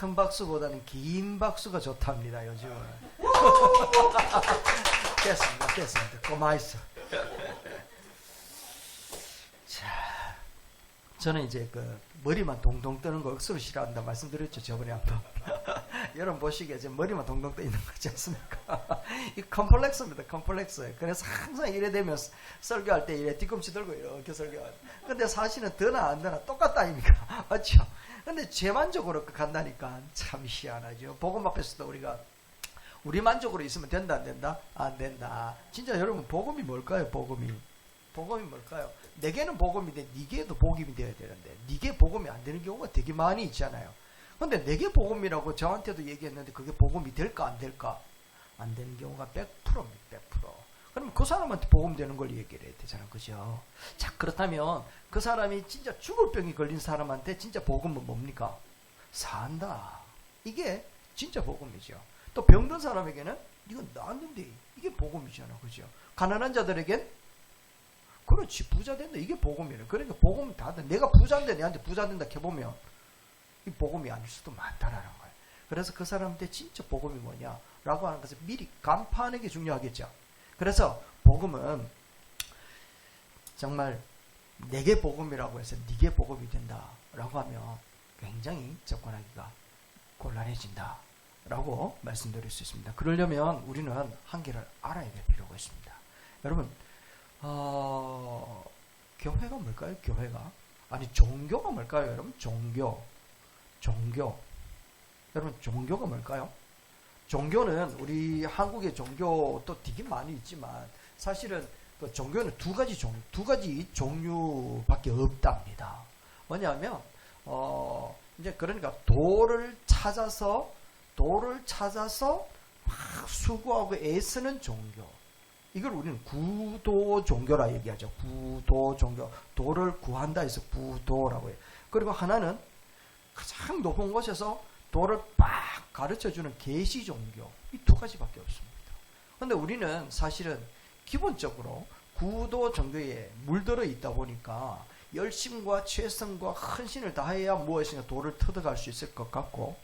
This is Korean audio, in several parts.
큰 박수보다는 긴 박수가 좋답니다, 요즘은. 됐습니다. 고마있어. 자, 저는 이제 머리만 동동 뜨는 거 억수로 싫어한다 말씀드렸죠, 저번에 한번. 여러분 보시기에 이제 머리만 동동 떠 있는 거지 않습니까? 이 컴플렉스입니다, 컴플렉스. 그래서 항상 이래 되면 설교할 때 이래 뒤꿈치 들고 이렇게 설교하는. 근데 사실은 더나 안 더나 똑같다 아닙니까? 맞죠? 근데 제 만족으로 간다니까 참 희한하죠. 복음 앞에서도 우리가 우리 만족으로 있으면 된다, 안 된다? 안 된다. 진짜 여러분, 복음이 뭘까요? 복음이 뭘까요? 내게는 복음인데 니게도 복음이 되어야 되는데 니게 복음이 안 되는 경우가 되게 많이 있잖아요. 근데 내게 복음이라고 저한테도 얘기했는데 그게 복음이 될까 안 될까? 안 되는 경우가 100%입니다. 100%. 그러면 그 사람한테 복음 되는 걸 얘기를 해야 되잖아요. 그죠? 자, 그렇다면 그 사람이 진짜 죽을 병이 걸린 사람한테 진짜 복음은 뭡니까? 산다. 이게 진짜 복음이죠. 또 병든 사람에게는 이건 나았는데 이게 복음이잖아. 그죠? 가난한 자들에겐 그렇지, 부자 된다. 이게 복음이래. 그러니까 복음은 다들 내가 부자인데 내한테 부자 된다 해보면 이 복음이 아닐 수도 많다라는 거예요. 그래서 그 사람한테 진짜 복음이 뭐냐라고 하는 것을 미리 간파하는 게 중요하겠죠. 그래서 복음은 정말 내게 복음이라고 해서 네게 복음이 된다라고 하면 굉장히 접근하기가 곤란해진다라고 말씀드릴 수 있습니다. 그러려면 우리는 한계를 알아야 될 필요가 있습니다. 여러분, 교회가 뭘까요? 교회가? 아니, 종교가 뭘까요? 여러분, 종교. 여러분, 종교가 뭘까요? 종교는 우리 한국의 종교도 되게 많이 있지만 사실은 그 종교는 두 가지 종류밖에 없답니다. 뭐냐면 이제 그러니까 도를 찾아서 막 수고하고 애쓰는 종교. 이걸 우리는 구도 종교라 얘기하죠. 구도 종교. 도를 구한다 해서 구도라고 해요. 그리고 하나는 가장 높은 곳에서 도를 막 가르쳐주는 계시 종교. 이 두 가지밖에 없습니다. 그런데 우리는 사실은 기본적으로 구도 종교에 물들어 있다 보니까 열심과 최선과 헌신을 다해야 무엇인가 도를 터득할 수 있을 것 같고,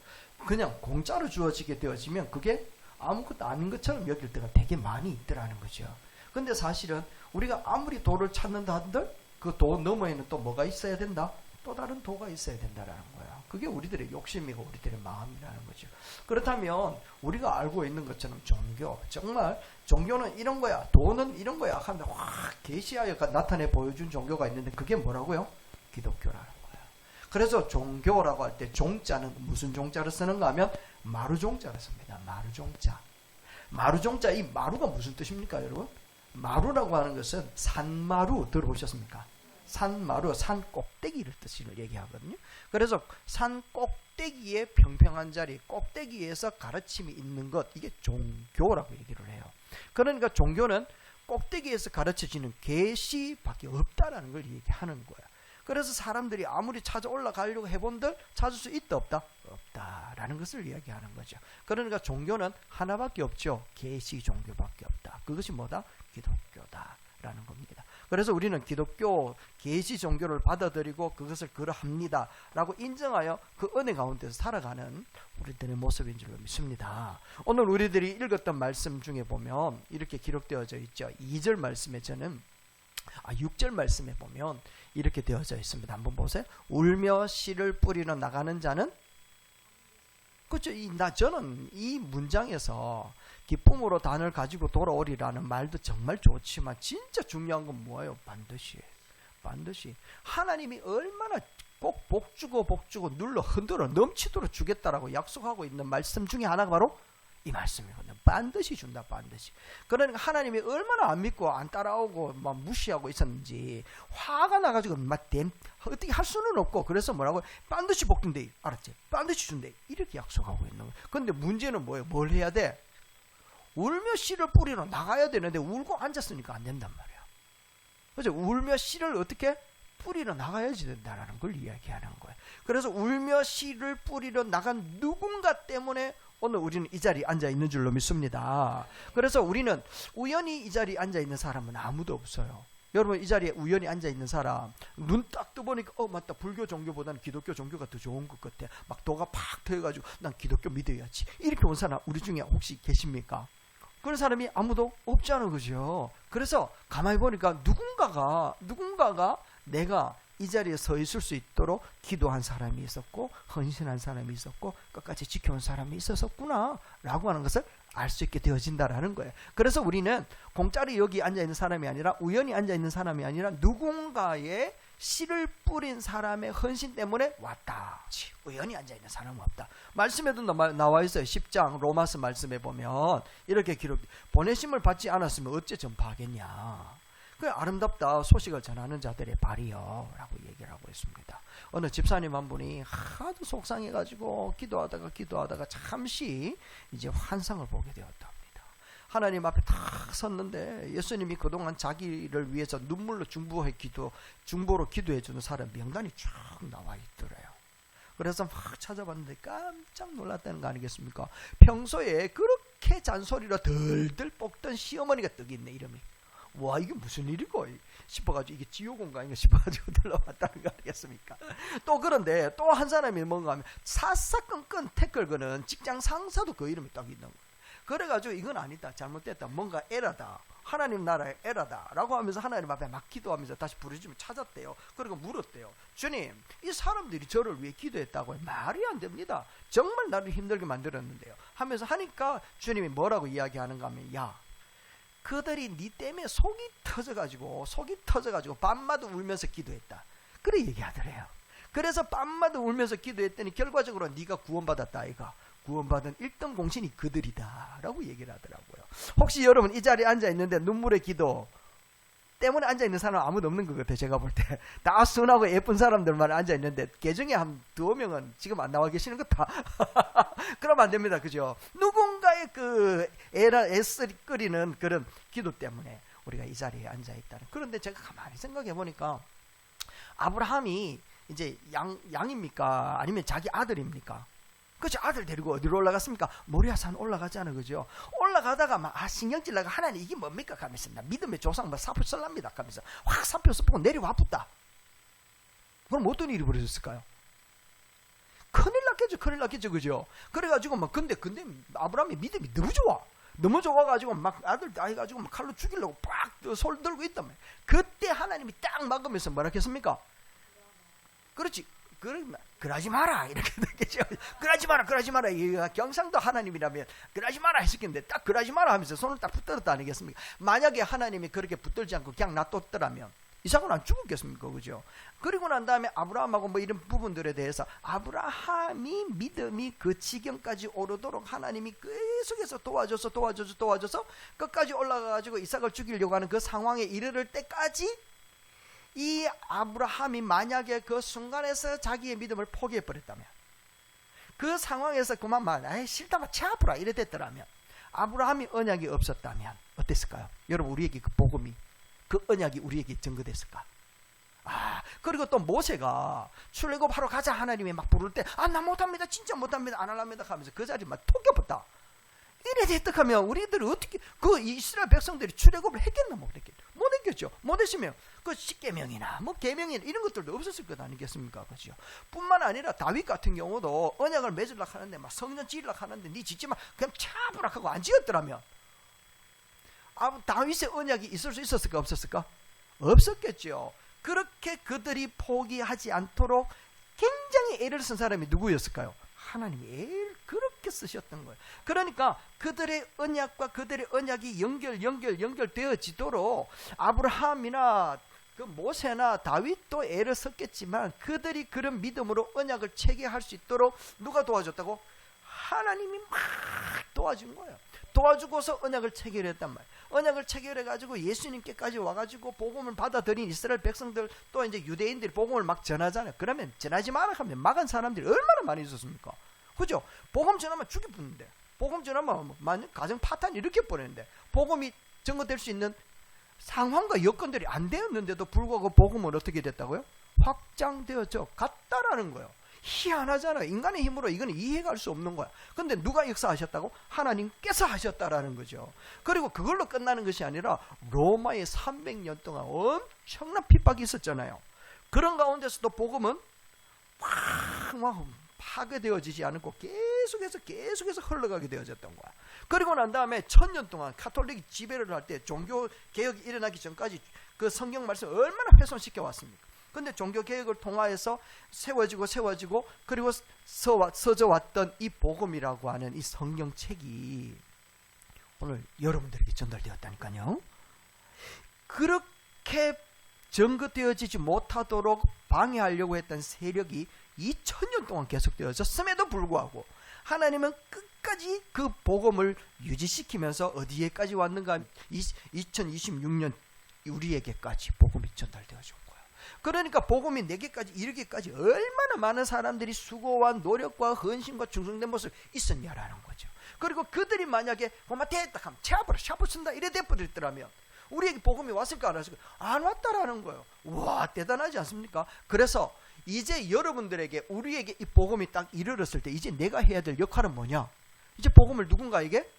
그냥 공짜로 주어지게 되어지면 그게 아무것도 아닌 것처럼 여길 때가 되게 많이 있더라는 거죠. 근데 사실은 우리가 아무리 도를 찾는다 한들 그 도 너머에는 또 뭐가 있어야 된다? 또 다른 도가 있어야 된다라는 거야. 그게 우리들의 욕심이고 우리들의 마음이라는 거죠. 그렇다면 우리가 알고 있는 것처럼 종교, 정말 종교는 이런 거야, 도는 이런 거야 하면 확 계시하여 나타내 보여준 종교가 있는데 그게 뭐라고요? 기독교라는 거야. 그래서 종교라고 할 때 종자는 무슨 종자를 쓰는가 하면 마루종자를 씁니다. 마루종자. 이 마루가 무슨 뜻입니까, 여러분? 마루라고 하는 것은 산마루 들어보셨습니까? 산마루, 산 꼭대기를 뜻을 얘기하거든요. 그래서 산 꼭대기의 평평한 자리, 꼭대기에서 가르침이 있는 것, 이게 종교라고 얘기를 해요. 그러니까 종교는 꼭대기에서 가르쳐지는 계시밖에 없다라는 걸 얘기하는 거야. 그래서 사람들이 아무리 찾아 올라가려고 해본들 찾을 수 있다 없다? 없다라는 것을 이야기하는 거죠. 그러니까 종교는 하나밖에 없죠. 계시 종교밖에 없다. 그것이 뭐다? 기독교다라는 겁니다. 그래서 우리는 기독교 계시 종교를 받아들이고 그것을 그러합니다 라고 인정하여 그 은혜 가운데서 살아가는 우리들의 모습인 줄로 믿습니다. 오늘 우리들이 읽었던 말씀 중에 보면 이렇게 기록되어져 있죠. 2절 말씀에 6절 말씀에 보면 이렇게 되어져 있습니다. 한번 보세요. 울며 씨를 뿌리러 나가는 자는, 그렇죠. 저는 이 문장에서 기쁨으로 단을 가지고 돌아오리라는 말도 정말 좋지만 진짜 중요한 건 뭐예요? 반드시 하나님이 얼마나 꼭 복주고 눌러 흔들어 넘치도록 주겠다라고 약속하고 있는 말씀 중에 하나가 바로 이 말씀이거든요. 반드시 준다, 반드시. 그러니까 하나님이 얼마나 안 믿고 안 따라오고 막 무시하고 있었는지 화가 나가지고 막 어떻게 할 수는 없고, 그래서 뭐라고? 반드시 복준대, 알았지? 반드시 준대, 이렇게 약속하고 있는 거예요. 근데 문제는 뭐예요? 뭘 해야 돼? 울며 씨를 뿌리러 나가야 되는데 울고 앉았으니까 안 된단 말이야. 그죠? 울며 씨를 어떻게? 뿌리러 나가야지 된다라는 걸 이야기하는 거예요. 그래서 울며 씨를 뿌리러 나간 누군가 때문에 오늘 우리는 이 자리에 앉아 있는 줄로 믿습니다. 그래서 우리는 우연히 이 자리에 앉아 있는 사람은 아무도 없어요. 여러분 이 자리에 우연히 앉아있는 사람 눈 딱 떠보니까 맞다, 불교 종교보다는 기독교 종교가 더 좋은 것 같아, 막 도가 팍 터여가지고 난 기독교 믿어야지, 이렇게 온 사람 우리 중에 혹시 계십니까? 그런 사람이 아무도 없잖아요, 그죠? 그래서 가만히 보니까 누군가가 내가 이 자리에 서 있을 수 있도록 기도한 사람이 있었고 헌신한 사람이 있었고 끝까지 지켜온 사람이 있었구나 라고 하는 것을 알 수 있게 되어진다라는 거예요. 그래서 우리는 공짜로 여기 앉아있는 사람이 아니라, 우연히 앉아있는 사람이 아니라 누군가의 씨를 뿌린 사람의 헌신 때문에 왔다. 우연히 앉아있는 사람은 없다. 말씀에도 나와 있어요. 10장 로마서 말씀에 보면 이렇게 기록, 보내심을 받지 않았으면 어째 전파하겠냐. 그 아름답다, 소식을 전하는 자들의 발이요 라고 얘기를 하고 있습니다. 어느 집사님 한 분이 하도 속상해가지고 기도하다가 잠시 이제 환상을 보게 되었답니다. 하나님 앞에 탁 섰는데 예수님이 그동안 자기를 위해서 눈물로 중보로 기도해주는 사람 명단이 쫙 나와 있더래요. 그래서 막 찾아봤는데 깜짝 놀랐다는 거 아니겠습니까? 평소에 그렇게 잔소리로 덜덜 볶던 시어머니가 떡 있네, 이름이. 와, 이게 무슨 일이고 싶어가지고 이게 지옥인가 싶어가지고 들러왔다는 거 아니겠습니까? 또 그런데 또 한 사람이 뭔가 하면 사사건건 태클 거는 직장 상사도 그 이름이 딱 있는 거예요. 그래가지고 이건 아니다, 잘못됐다, 뭔가 에러다, 하나님 나라의 에러다 라고 하면서 하나님 앞에 막 기도하면서 다시 부르짖으면 찾았대요. 그리고 물었대요. 주님, 이 사람들이 저를 위해 기도했다고요? 말이 안 됩니다. 정말 나를 힘들게 만들었는데요 하면서 하니까 주님이 뭐라고 이야기하는가 하면, 야, 그들이 네 때문에 속이 터져가지고 밤마다 울면서 기도했다, 그래 얘기하더래요. 그래서 밤마다 울면서 기도했더니 결과적으로 네가 구원받았다 아이가. 구원받은 1등 공신이 그들이다 라고 얘기를 하더라고요. 혹시 여러분 이 자리에 앉아있는데 눈물의 기도 때문에 앉아있는 사람 아무도 없는 것 같아요. 제가 볼 때 다 순하고 예쁜 사람들만 앉아있는데 계중에 한 2명은 지금 안 나와 계시는 것 같아. 그러면 안 됩니다, 그죠? 누군가의 그 애쓰리 끓이는 그런 기도 때문에 우리가 이 자리에 앉아있다는. 그런데 제가 가만히 생각해 보니까 아브라함이 이제 양입니까? 아니면 자기 아들입니까? 그렇죠. 아들 데리고 어디로 올라갔습니까? 모리아산 올라가잖아요, 그죠? 올라가다가 막 신경질 나가 하나님 이게 뭡니까? 하면서 나 믿음의 조상 뭐 사표 쓸랍니다 하면서 확 사표 쓰고 내려와 붙다. 그럼 어떤 일이 벌어졌을까요? 큰일 났겠죠, 그죠? 그래가지고 막 근데 아브라함의 믿음이 너무 좋아가지고 막 아들 해가지고 막 칼로 죽이려고 빡 손 들고 있단 말이에요. 그때 하나님이 딱 막으면서 뭐라 했습니까? 그렇지. 그러지 마라 이렇게 되겠죠. 그러지 마라. 이 경상도 하나님이라면 그러지 마라 했었겠는데 딱 그러지 마라 하면서 손을 딱 붙들었다 아니겠습니까? 만약에 하나님이 그렇게 붙들지 않고 그냥 놔뒀더라면 이삭은 안 죽었겠습니까, 그죠? 그리고 난 다음에 아브라함하고 뭐 이런 부분들에 대해서 아브라함이 믿음이 그 지경까지 오르도록 하나님이 계속해서 도와줘서 끝까지 올라가가지고 이삭을 죽이려고 하는 그 상황에 이르를 때까지 이 아브라함이 만약에 그 순간에서 자기의 믿음을 포기해버렸다면, 그 상황에서 그만 싫다 차 아프라 이래 됐더라면, 아브라함이 언약이 없었다면 어땠을까요? 여러분, 우리에게 그 복음이, 그 언약이 우리에게 증거됐을까? 그리고 또 모세가 출애굽하러 가자 하나님이 막 부를 때 나 못합니다, 진짜 못합니다, 안 할랍니다 하면서 그 자리 막 토겨봤다. 이래 됐떡하면 우리들이 어떻게 그 이스라엘 백성들이 출애굽을 했겠나 못 했겠죠. 못 했으면 그 십계명이나 뭐 계명이나 이런 것들도 없었을 것 아니겠습니까, 그죠? 뿐만 아니라 다윗 같은 경우도 언약을 맺으려고 하는데 막 성전 지으려고 하는데 네 짓지 마 그냥 차부라 하고 안 지었더라면 다윗의 언약이 있을 수 있었을까 없었을까? 없었겠죠. 그렇게 그들이 포기하지 않도록 굉장히 애를 쓴 사람이 누구였을까요? 하나님이 애를 그렇게 쓰셨던 거예요. 그러니까 그들의 언약과 그들의 언약이 연결되어지도록 아브라함이나 그 모세나 다윗도 애를 썼겠지만 그들이 그런 믿음으로 언약을 체계할 수 있도록 누가 도와줬다고? 하나님이 막 도와준 거예요. 도와주고서 언약을 체결했단 말이에요. 언약을 체결해가지고 예수님께까지 와가지고 복음을 받아들인 이스라엘 백성들 또 이제 유대인들이 복음을 막 전하잖아요. 그러면 전하지 마라 하면 막은 사람들이 얼마나 많이 있었습니까? 그죠? 복음 전하면 죽이 붙는데, 복음 전하면 가정 파탄 이렇게 보내는데, 복음이 증거될 수 있는 상황과 여건들이 안 되었는데도 불구하고 복음은 어떻게 됐다고요? 확장되어져 갔다라는 거예요. 희한하잖아요. 인간의 힘으로 이건 이해할 수 없는 거야. 근데 누가 역사하셨다고? 하나님께서 하셨다라는 거죠. 그리고 그걸로 끝나는 것이 아니라 로마에 300년 동안 엄청난 핍박이 있었잖아요. 그런 가운데서도 복음은 막 파괴되어지지 않고 계속해서 흘러가게 되어졌던 거야. 그리고 난 다음에 1000년 동안 가톨릭이 지배를 할 때 종교 개혁이 일어나기 전까지 그 성경 말씀을 얼마나 훼손시켜 왔습니까? 근데 종교 개혁을 통하여서 세워지고 그리고 서져 왔던 이 복음이라고 하는 이 성경책이 오늘 여러분들에게 전달되었다니까요. 그렇게 정긋되어지지 못하도록 방해하려고 했던 세력이 2000년 동안 계속되어졌음에도 불구하고 하나님은 끝까지 그 복음을 유지시키면서 어디에까지 왔는가? 2026년 우리에게까지 복음이 전달되어진 거예요. 그러니까 복음이 내게까지 이르기까지 얼마나 많은 사람들이 수고와 노력과 헌신과 충성된 모습이 있었냐라는 거죠. 그리고 그들이 만약에 됐다 하면 채압으로 샤붙쓴다 이래 돼버렸더라면 우리에게 복음이 왔을까 안 왔을까? 안 왔다라는 거예요. 와, 대단하지 않습니까? 그래서 이제 여러분들에게 우리에게 이 복음이 딱 이르렀을 때 이제 내가 해야 될 역할은 뭐냐? 이제 복음을 누군가에게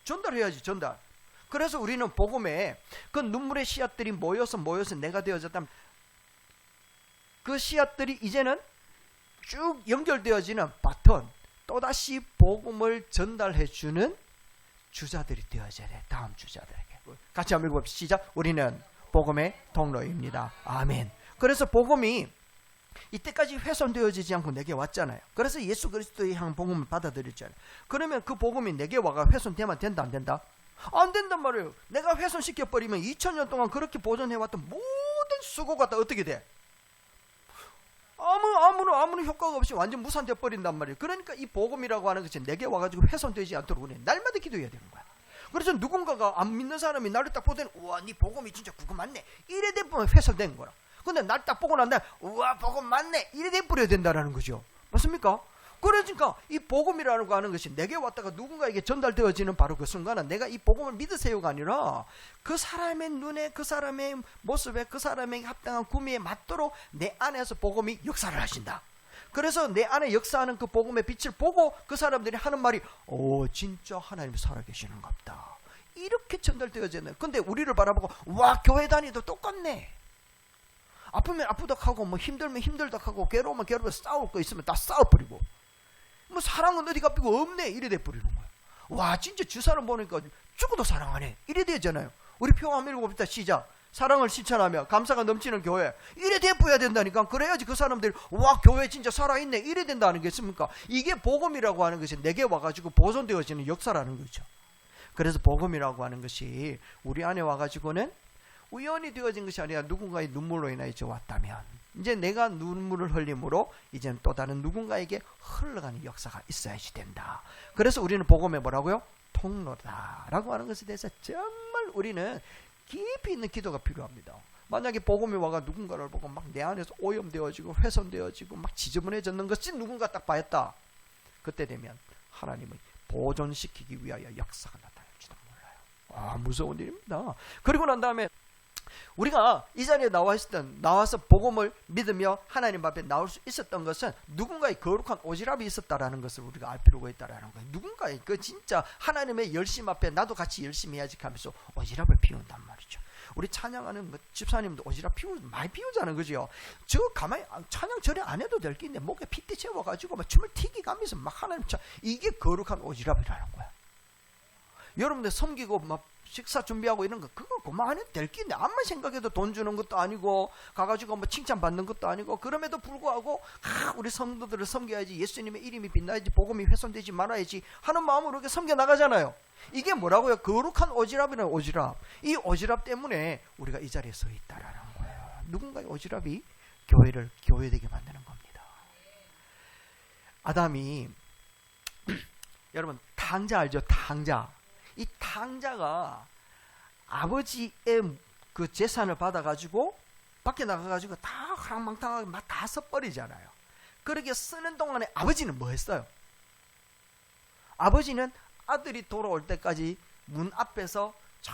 전달해야지. 전달. 그래서 우리는 복음에 그 눈물의 씨앗들이 모여서 내가 되어졌다면 그 씨앗들이 이제는 쭉 연결되어지는 바톤, 또다시 복음을 전달해주는 주자들이 되어져야 돼. 다음 주자들에게. 같이 한번 읽어봅시다. 시작. 우리는 복음의 통로입니다. 아멘. 그래서 복음이 이때까지 훼손되어지지 않고 내게 왔잖아요. 그래서 예수 그리스도의 향 복음을 받아들였잖아요. 그러면 그 복음이 내게 와가 훼손되면 된다 안 된다? 안 된단 말이에요. 내가 훼손시켜버리면 2000년 동안 그렇게 보존해왔던 모든 수고가 다 어떻게 돼? 아무런 효과가 없이 완전 무산되어 버린단 말이에요. 그러니까 이 복음이라고 하는 것이 내게 와가지고 훼손되지 않도록 우리는 날마다 기도해야 되는 거야. 그래서 누군가가 안 믿는 사람이 나를 딱 보더니 우와, 네 복음이 진짜 그거 맞네 이래 돼버리면 훼손된 거라. 근데 날 딱 보고 난 다음에 우와, 복음 맞네 이래 돼버려야 된다는 거죠. 맞습니까? 그러니까 이 복음이라는 거 하는 것이 내게 왔다가 누군가에게 전달되어지는 바로 그 순간은 내가 이 복음을 믿으세요가 아니라 그 사람의 눈에, 그 사람의 모습에, 그 사람에게 합당한 구미에 맞도록 내 안에서 복음이 역사를 하신다. 그래서 내 안에 역사하는 그 복음의 빛을 보고 그 사람들이 하는 말이 오, 진짜 하나님이 살아계시는갑다. 이렇게 전달되어지는. 근데 우리를 바라보고 와, 교회 다니도 똑같네. 아프면 아프다 하고 뭐 힘들면 힘들다 하고 괴로우면 괴로워서 싸울 거 있으면 다 싸워버리고 뭐 사랑은 어디 갚이고 없네 이래 돼버리는 거야. 와, 진짜 주 사람 보니까 죽어도 사랑하네 이래 되잖아요. 우리 표 한번 읽어봅시다. 시작. 사랑을 실천하며 감사가 넘치는 교회 이래 돼버려야 된다니까. 그래야지 그 사람들이 와, 교회 진짜 살아있네 이래 된다는 게 있습니까? 이게 복음이라고 하는 것이 내게 와가지고 보존되어지는 역사라는 거죠. 그래서 복음이라고 하는 것이 우리 안에 와가지고는 우연히 되어진 것이 아니라 누군가의 눈물로 인하여 왔다면 이제 내가 눈물을 흘림으로 이제는 또 다른 누군가에게 흘러가는 역사가 있어야지 된다. 그래서 우리는 복음에 뭐라고요? 통로다라고 하는 것에 대해서 정말 우리는 깊이 있는 기도가 필요합니다. 만약에 복음이 와가 누군가를 보고 막 내 안에서 오염되어지고 훼손되어지고 막 지저분해졌는 것이 누군가 딱 봤다. 그때 되면 하나님의 보존시키기 위하여 역사가 나타날지도 몰라요. 아, 무서운 일입니다. 그리고 난 다음에 우리가 이 자리에 나와서 복음을 믿으며 하나님 앞에 나올 수 있었던 것은 누군가의 거룩한 오지랖이 있었다라는 것을 우리가 알 필요가 있다라는 거예요. 누군가의 그 진짜 하나님의 열심 앞에 나도 같이 열심히 해야지 하면서 오지랖을 피운단 말이죠. 우리 찬양하는 집사님도 오지랖 많이 피우자는 거죠. 저 가만히 찬양 절에 안 해도 될 게 있는데 목에 핏대 채워가지고 막 춤을 튀기 가면서 막 하나님 이게 거룩한 오지랖이라는 거야. 여러분들 섬기고 막 식사 준비하고 이런 거 그거 그만 해도 될 게 있네. 암만 생각해도 돈 주는 것도 아니고 가가지고 뭐 칭찬받는 것도 아니고 그럼에도 불구하고 우리 성도들을 섬겨야지, 예수님의 이름이 빛나야지, 복음이 훼손되지 말아야지 하는 마음으로 이렇게 섬겨 나가잖아요. 이게 뭐라고요? 거룩한 오지랖이라는 오지랖. 이 오지랖 때문에 우리가 이 자리에 서 있다라는 거예요. 누군가의 오지랖이 교회를 교회되게 만드는 겁니다. 아담이 여러분 탕자 알죠? 탕자. 이 탕자가 아버지의 그 재산을 받아가지고 밖에 나가가지고 다 하랑망탕하게 막 다 써버리잖아요. 그렇게 쓰는 동안에 아버지는 뭐 했어요? 아버지는 아들이 돌아올 때까지 문 앞에서 저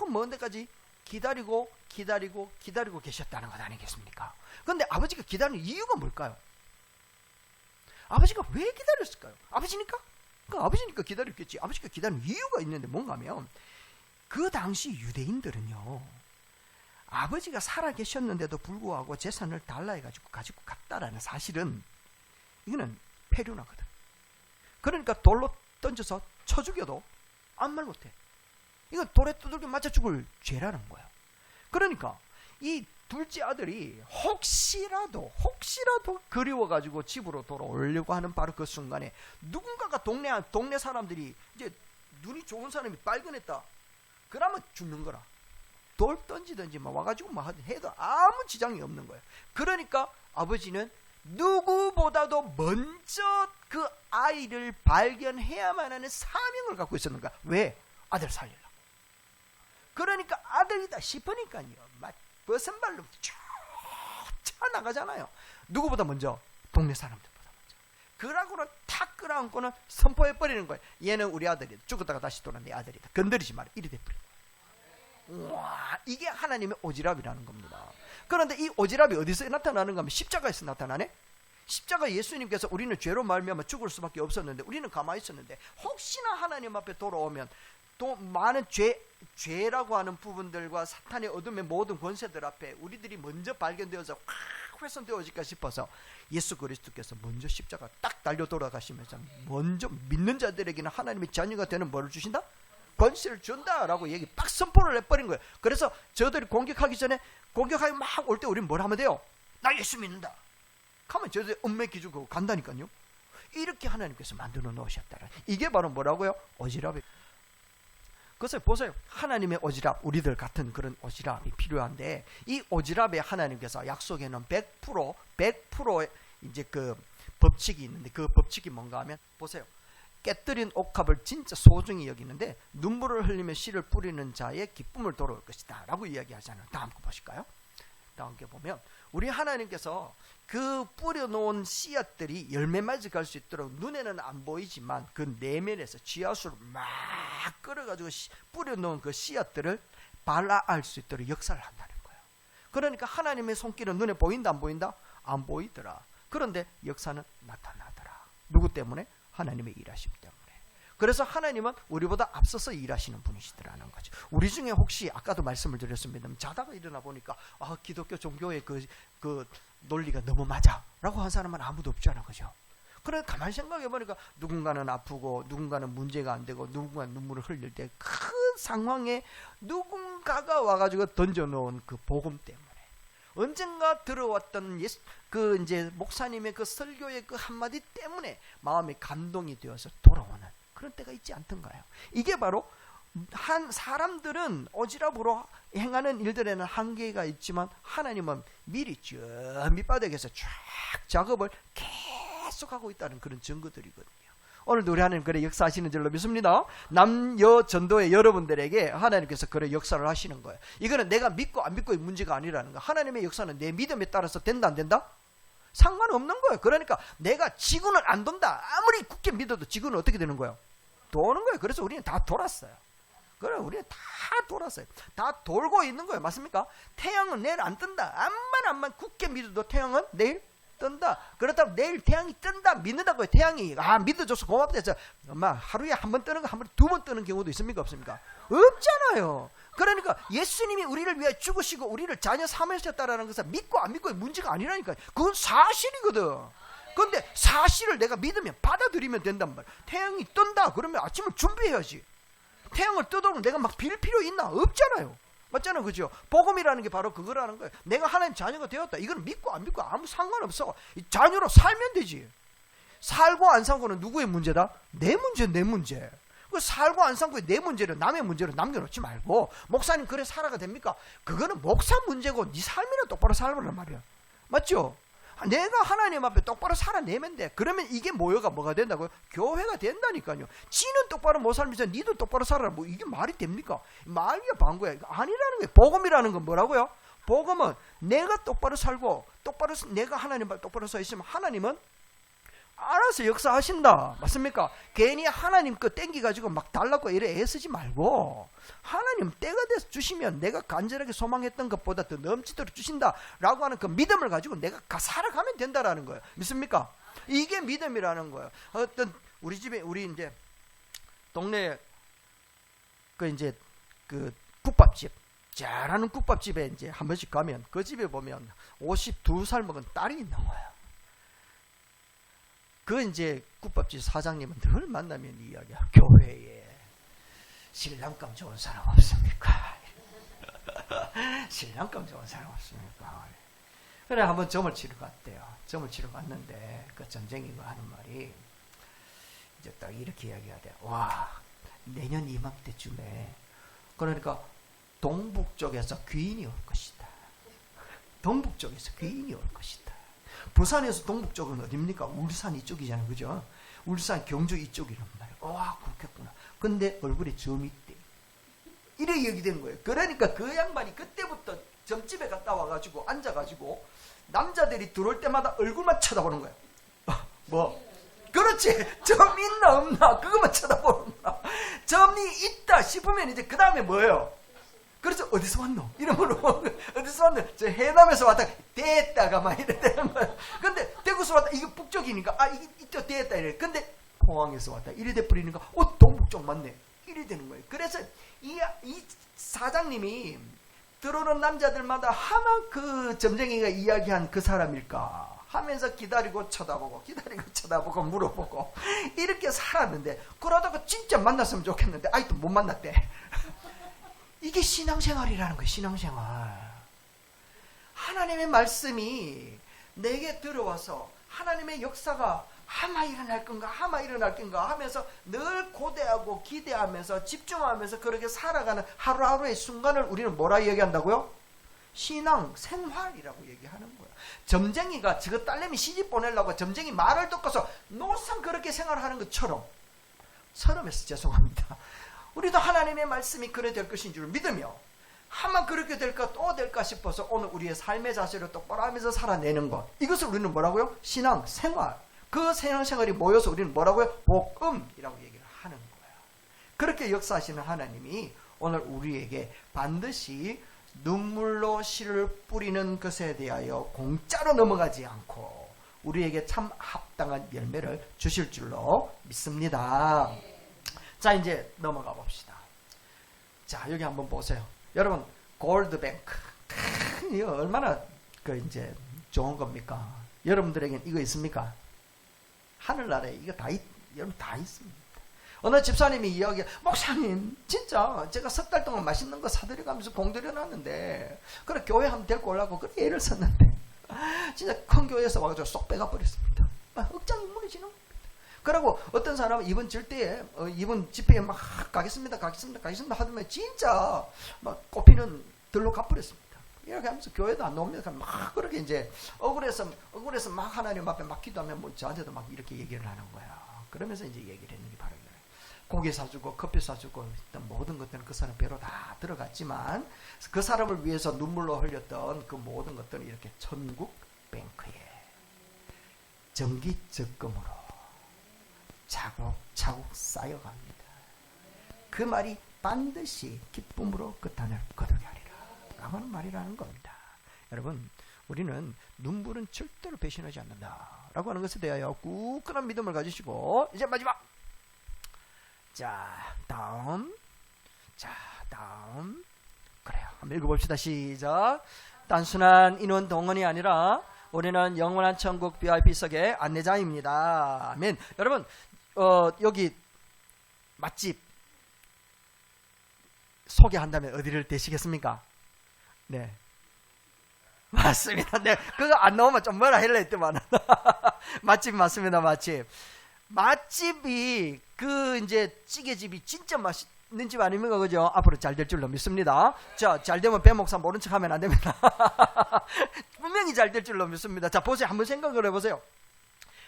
먼 데까지 기다리고 계셨다는 것 아니겠습니까? 그런데 아버지가 기다리는 이유가 뭘까요? 아버지가 왜 기다렸을까요? 아버지니까? 아버지니까 기다렸겠지. 아버지가 기다리는 이유가 있는데 뭔가 하면 그 당시 유대인들은요, 아버지가 살아계셨는데도 불구하고 재산을 달라 해가지고 가지고 갔다라는 사실은 이거는 폐륜하거든. 그러니까 돌로 던져서 쳐 죽여도 아무 말 못해. 이건 돌에 두들겨 맞아 죽을 죄라는 거야. 그러니까 이 둘째 아들이 혹시라도 그리워가지고 집으로 돌아오려고 하는 바로 그 순간에 누군가가 동네 사람들이 이제 눈이 좋은 사람이 발견했다. 그러면 죽는 거라. 돌 던지든지 뭐 와가지고 뭐 해도 아무 지장이 없는 거예요. 그러니까 아버지는 누구보다도 먼저 그 아이를 발견해야만 하는 사명을 갖고 있었는 거야. 왜? 아들 살리려고. 그러니까 아들이다 싶으니까요, 막 벗은 발로 쭉 차나가잖아요. 누구보다 먼저? 동네 사람들보다 먼저. 그러고는 탁 끌어안고는 선포해버리는 거예요. 얘는 우리 아들이다. 죽었다가 다시 돌아온 내 아들이다. 건드리지 마라. 이리 돼버린 거예요. 와, 이게 하나님의 오지랖이라는 겁니다. 그런데 이 오지랖이 어디서 나타나는가 하면 십자가에서 나타나네. 십자가 예수님께서 우리는 죄로 말미암아 죽을 수밖에 없었는데 우리는 가만히 있었는데 혹시나 하나님 앞에 돌아오면 또 많은 죄라고 하는 부분들과 사탄의 어둠의 모든 권세들 앞에 우리들이 먼저 발견되어서 확 훼손되어질까 싶어서 예수 그리스도께서 먼저 십자가 딱 달려 돌아가시면서 먼저 믿는 자들에게는 하나님의 자녀가 되는 뭐를 주신다? 권세를 준다라고 얘기 딱 선포를 해버린 거예요. 그래서 저들이 공격하기 전에 공격하기 막 올 때 우리는 뭘 하면 돼요? 나 예수 믿는다. 하면 저들이 은맥 기주고 간다니까요. 이렇게 하나님께서 만들어 놓으셨다. 이게 바로 뭐라고요? 오지랖이. 그래서 보세요. 하나님의 오지랖, 우리들 같은 그런 오지랖이 필요한데 이 오지랖에 하나님께서 약속에는 100% 이제 그 법칙이 있는데 그 법칙이 뭔가 하면 보세요. 깨뜨린 옥합을 진짜 소중히 여기는데 눈물을 흘리며 씨를 뿌리는 자의 기쁨을 돌아올 것이다 라고 이야기하잖아요. 다음 거 보실까요? 다음 게 보면 우리 하나님께서 그 뿌려놓은 씨앗들이 열매 맺어 갈 수 있도록 눈에는 안 보이지만 그 내면에서 지하수를 막 끌어가지고 뿌려놓은 그 씨앗들을 발라알 수 있도록 역사를 한다는 거예요. 그러니까 하나님의 손길은 눈에 보인다 안 보인다? 안 보이더라. 그런데 역사는 나타나더라. 누구 때문에? 하나님의 일하심 때문에. 그래서 하나님은 우리보다 앞서서 일하시는 분이시더라는 거죠. 우리 중에 혹시 아까도 말씀을 드렸습니다. 자다가 일어나 보니까 기독교 종교의 그 논리가 너무 맞아 라고 한 사람은 아무도 없잖아. 그죠? 그래 가만히 생각해 보니까 누군가는 아프고 누군가는 문제가 안 되고 누군가는 눈물을 흘릴 때 그 상황에 누군가가 와가지고 던져놓은 그 복음 때문에 언젠가 들어왔던 그 이제 목사님의 그 설교의 그 한마디 때문에 마음이 감동이 되어서 돌아오는 그런 때가 있지 않던가요? 이게 바로 사람들은 오지랖으로 행하는 일들에는 한계가 있지만 하나님은 미리 저 밑바닥에서 쫙 작업을 계속하고 있다는 그런 증거들이거든요. 오늘도 우리 하나님 그래 역사하시는 줄로 믿습니다. 남여 전도의 여러분들에게 하나님께서 그래 역사를 하시는 거예요. 이거는 내가 믿고 안 믿고의 문제가 아니라는 거예요. 하나님의 역사는 내 믿음에 따라서 된다 안 된다? 상관없는 거예요. 그러니까 내가 지구는 안 돈다. 아무리 굳게 믿어도 지구는 어떻게 되는 거예요? 도는 거예요. 그래서 우리는 다 돌았어요. 그래, 우리는 다 돌았어요. 다 돌고 있는 거예요. 맞습니까? 태양은 내일 안 뜬다. 암만 굳게 믿어도 태양은 내일 뜬다. 그렇다고 내일 태양이 뜬다 믿는다고요. 태양이 믿어줘서 고맙다 해서 엄마 하루에 한 번 뜨는 거 한 번 두 번 뜨는 경우도 있습니까? 없습니까? 없잖아요. 그러니까 예수님이 우리를 위해 죽으시고 우리를 자녀 삼으셨다라는 것은 믿고 안 믿고의 문제가 아니라니까요. 그건 사실이거든. 그런데 사실을 내가 믿으면 받아들이면 된단 말이야. 태양이 뜬다 그러면 아침을 준비해야지. 태양을 뜨도록 내가 막 빌 필요 있나? 없잖아요. 맞잖아요. 그죠? 복음이라는 게 바로 그거라는 거예요. 내가 하나님 자녀가 되었다. 이건 믿고 안 믿고 아무 상관없어. 자녀로 살면 되지. 살고 안 살고는 누구의 문제다? 내 문제, 내 문제. 그 살고 안 살고의 내 문제를 남의 문제로 남겨놓지 말고 목사님 그래 살아가 됩니까? 그거는 목사 문제고 네 삶이나 똑바로 살아보란 말이야. 맞죠? 내가 하나님 앞에 똑바로 살아내면 돼. 그러면 이게 모여가 뭐가 된다고요? 교회가 된다니까요. 지는 똑바로 못 살면서 니도 똑바로 살아라. 뭐 이게 말이 됩니까? 말이야 방구야. 아니라는 거예요. 복음이라는 건 뭐라고요? 복음은 내가 똑바로 살고 똑바로 내가 하나님 앞에 똑바로 서 있으면 하나님은 알아서 역사하신다. 맞습니까? 괜히 하나님 거 땡기가지고 막 달라고 이래 애쓰지 말고 하나님 때가 돼서 주시면 내가 간절하게 소망했던 것보다 더 넘치도록 주신다라고 하는 그 믿음을 가지고 내가 살아가면 된다라는 거예요. 믿습니까? 이게 믿음이라는 거예요. 어떤 우리 집에 우리 이제 동네 그 국밥집 잘하는 국밥집에 이제 한 번씩 가면 그 집에 보면 52살 먹은 딸이 있는 거예요. 그 이제 국밥집 사장님은 늘 만나면 이야기야. 교회에 신랑감 좋은 사람 없습니까? 신랑감 좋은 사람 없습니까? 그래 한번 점을 치러 갔대요. 점을 치러 갔는데 그 점쟁이가 하는 말이 이제 딱 이렇게 이야기하대. 와, 내년 이맘때쯤에 그러니까 동북 쪽에서 귀인이 올 것이다. 동북 쪽에서 귀인이 올 것이다. 부산에서 동북 쪽은 어딥니까? 울산 이쪽이잖아요, 그죠? 울산 경주 이쪽이란 말이에요. 와, 그렇겠구나. 근데 얼굴에 점이 있대. 이래 얘기되는 거예요. 그러니까 그 양반이 그때부터 점집에 갔다 와가지고 앉아가지고 남자들이 들어올 때마다 얼굴만 쳐다보는 거예요. 뭐? 그렇지. 점 있나 없나 그것만 쳐다보는 거야. 점이 있다 싶으면 이제 그 다음에 뭐예요? 그래서 어디서 왔노? 이러므로 어디서 왔노? 저 해남에서 왔다. 됐다가 막 이래 되는 거야. 근데 대구에서 왔다. 이게 북쪽이니까 이게 이쪽 됐다 이래. 근데 포항에서 왔다. 이래 돼 버리니까 동북쪽 맞네. 이래 되는 거예요. 그래서 이 사장님이 들어오는 남자들마다 하만 그 점쟁이가 이야기한 그 사람일까 하면서 기다리고 쳐다보고 물어보고 이렇게 살았는데 그러다가 진짜 만났으면 좋겠는데 아직도 못 만났대. 이게 신앙생활이라는 거예요. 신앙생활. 하나님의 말씀이 내게 들어와서 하나님의 역사가 아마 일어날 건가 하면서 늘 고대하고 기대하면서 집중하면서 그렇게 살아가는 하루하루의 순간을 우리는 뭐라 얘기한다고요? 신앙생활이라고 얘기하는 거예요. 점쟁이가 저거 딸내미 시집 보내려고 점쟁이 말을 듣고서 노상 그렇게 생활하는 것처럼 서름해서 죄송합니다. 우리도 하나님의 말씀이 그래 될 것인 줄 믿으며 한번 그렇게 될까 또 될까 싶어서 오늘 우리의 삶의 자세를 똑바로 하면서 살아내는 것, 이것을 우리는 뭐라고요? 신앙생활. 그 신앙생활이 모여서 우리는 뭐라고요? 복음이라고 얘기를 하는 거예요. 그렇게 역사하시는 하나님이 오늘 우리에게 반드시 눈물로 씨를 뿌리는 것에 대하여 공짜로 넘어가지 않고 우리에게 참 합당한 열매를 주실 줄로 믿습니다. 자, 이제 넘어가 봅시다. 자, 여기 한번 보세요. 여러분, 골드뱅크. 이거 얼마나 이제 좋은 겁니까? 여러분들에겐 이거 있습니까? 하늘나라에 이거 여러분 다 있습니다. 어느 집사님이 이야기해, 목사님 진짜 제가 석 달 동안 맛있는 거 사드려가면서 공들여놨는데 그래 교회 한번 데리고 오려고 그래 애를 썼는데 진짜 큰 교회에서 와가지고 쏙 빼가 버렸습니다. 억장이 무너지는 겁니다. 그리고 어떤 사람은 이번 절대에 이번 집회에 막 가겠습니다 하더니 진짜 막 꽃피는 들로 가버렸습니다. 이렇게 하면서 교회도 안 나옵니다. 막 그렇게 이제 억울해서 막 하나님 앞에 막 기도하면 뭐 저한테도 막 이렇게 얘기를 하는 거야. 그러면서 이제 얘기를 했는 게 바로 이거예요. 고기 사주고 커피 사주고 했던 모든 것들은 그 사람 배로 다 들어갔지만 그 사람을 위해서 눈물로 흘렸던 그 모든 것들은 이렇게 천국 뱅크에 정기적금으로 차곡차곡 쌓여갑니다. 그 말이 반드시 기쁨으로 그 단을 거두게 하리라 라고 하는 말이라는 겁니다. 여러분, 우리는 눈물은 절대로 배신하지 않는다 라고 하는 것에 대하여 굳건한 믿음을 가지시고, 이제 마지막, 다음 그래요, 한번 읽어봅시다. 시작. 단순한 인원 동원이 아니라 우리는 영원한 천국 VIP석의 안내자입니다. 아멘. 여러분, 여기 맛집 소개한다면 어디를 대시겠습니까? 네, 맞습니다. 네, 그거 안 나오면 좀 뭐라 할래 했더만. 맛집 맞습니다. 맛집이 그 이제 찌개집이 진짜 맛있는 집 아닙니까? 그죠? 앞으로 잘 될 줄로 믿습니다. 자, 잘 되면 배 목사 모른 척 하면 안 됩니다. 분명히 잘 될 줄로 믿습니다. 자, 보세요. 한번 생각을 해보세요.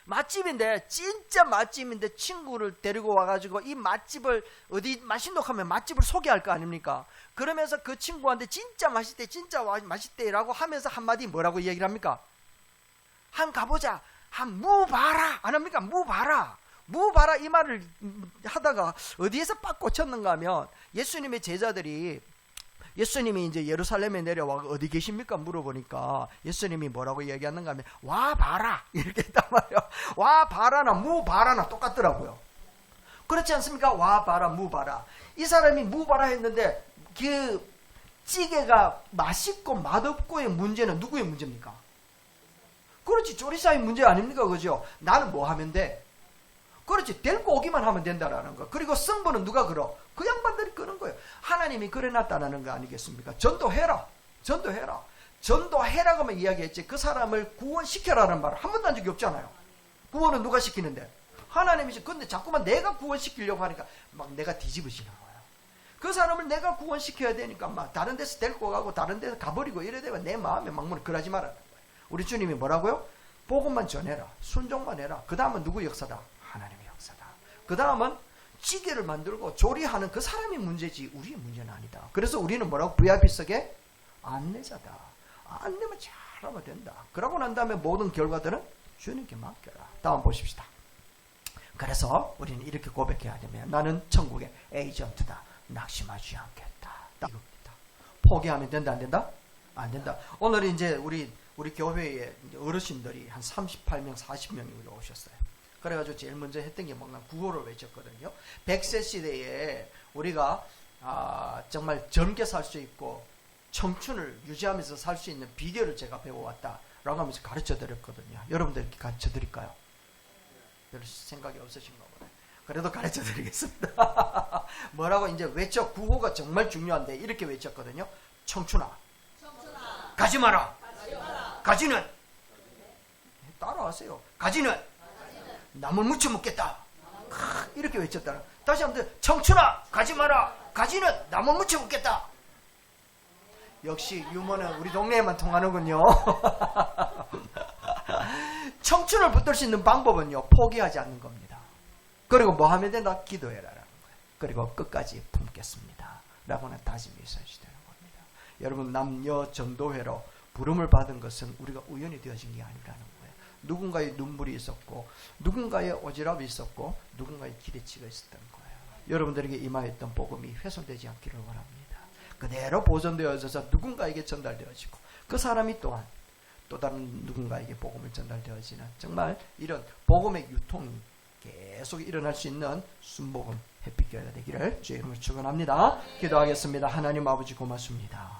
맛집인데, 진짜 맛집인데 친구를 데리고 와가지고 이 맛집을 어디 맛있노 하면 맛집을 소개할 거 아닙니까? 그러면서 그 친구한테 진짜 맛있대 라고 하면서 한마디 뭐라고 얘기를 합니까? 한 가보자, 한 무봐라 안 합니까? 무봐라 이 말을 하다가 어디에서 빡 꽂혔는가 하면 예수님의 제자들이 예수님이 이제 예루살렘에 내려와 어디 계십니까? 물어보니까 예수님이 뭐라고 얘기하는가 하면 와 봐라 이렇게 했단 말이에요. 와 봐라나 무 봐라나 똑같더라고요. 그렇지 않습니까? 와 봐라 무 봐라. 이 사람이 무 봐라 했는데 그 찌개가 맛있고 맛없고의 문제는 누구의 문제입니까? 그렇지, 조리사의 문제 아닙니까? 그죠? 나는 뭐 하면 돼? 그렇지, 데리고 오기만 하면 된다라는 거. 그리고 성분은 누가 걸어? 그 양반들이 끄는 거예요. 하나님이 그래놨다는 거 아니겠습니까? 전도해라. 전도해라. 전도해라 그러면 이야기했지. 그 사람을 구원시켜라는 말을 한 번도 한 적이 없잖아요. 구원은 누가 시키는데? 하나님이지. 근데 자꾸만 내가 구원시키려고 하니까 막 내가 뒤집어지는 거예요. 그 사람을 내가 구원시켜야 되니까 막 다른 데서 데리고 가고 다른 데서 가버리고 이래 되면 내 마음에 막문을 그러지 말라는 거예요. 우리 주님이 뭐라고요? 복음만 전해라. 순종만 해라. 그 다음은 누구 역사다? 하나님의 역사다. 그 다음은 찌개를 만들고 조리하는 그 사람이 문제지 우리의 문제는 아니다. 그래서 우리는 뭐라고? VIP석에 안내자다. 안내만 잘하면 된다. 그러고 난 다음에 모든 결과들은 주님께 맡겨라. 다음 보십시다. 그래서 우리는 이렇게 고백해야 되면 나는 천국의 에이전트다. 낙심하지 않겠다. 이겁니다. 포기하면 된다 안 된다? 안 된다. 오늘 이제 우리 교회에 어르신들이 한 38명 40명이 오셨어요. 그래가지고 제일 먼저 했던 게 뭔가 구호를 외쳤거든요. 100세 시대에 우리가 정말 젊게 살 수 있고 청춘을 유지하면서 살 수 있는 비결을 제가 배워왔다 라고 하면서 가르쳐 드렸거든요. 여러분들 이렇게 가르쳐 드릴까요? 별 생각이 없으신가 보네. 그래도 가르쳐 드리겠습니다. 뭐라고 이제 외쳐. 구호가 정말 중요한데 이렇게 외쳤거든요. 청춘아, 가지 마라. 가지는 따라하세요. 가지는 나물 무쳐 먹겠다. 이렇게 외쳤다. 다시 한번 청춘아 가지 마라. 가지는 나물 무쳐 먹겠다. 역시 유머는 우리 동네에만 통하는군요. 청춘을 붙들 수 있는 방법은요, 포기하지 않는 겁니다. 그리고 뭐 하면 된다? 기도해라라는 거예요. 그리고 끝까지 품겠습니다 라고는 다짐이 있어야 되는 겁니다. 여러분, 남녀 전도회로 부름을 받은 것은 우리가 우연히 되어진 게 아니라는 거예요. 누군가의 눈물이 있었고 누군가의 오지랖이 있었고 누군가의 기대치가 있었던 거예요. 여러분들에게 임하였던 복음이 훼손되지 않기를 원합니다. 그대로 보존되어져서 누군가에게 전달되어지고 그 사람이 또한 또 다른 누군가에게 복음을 전달되어지는 정말 이런 복음의 유통이 계속 일어날 수 있는 순복음 햇빛교회가 되기를 주의 이름으로 축원합니다. 기도하겠습니다. 하나님 아버지 고맙습니다.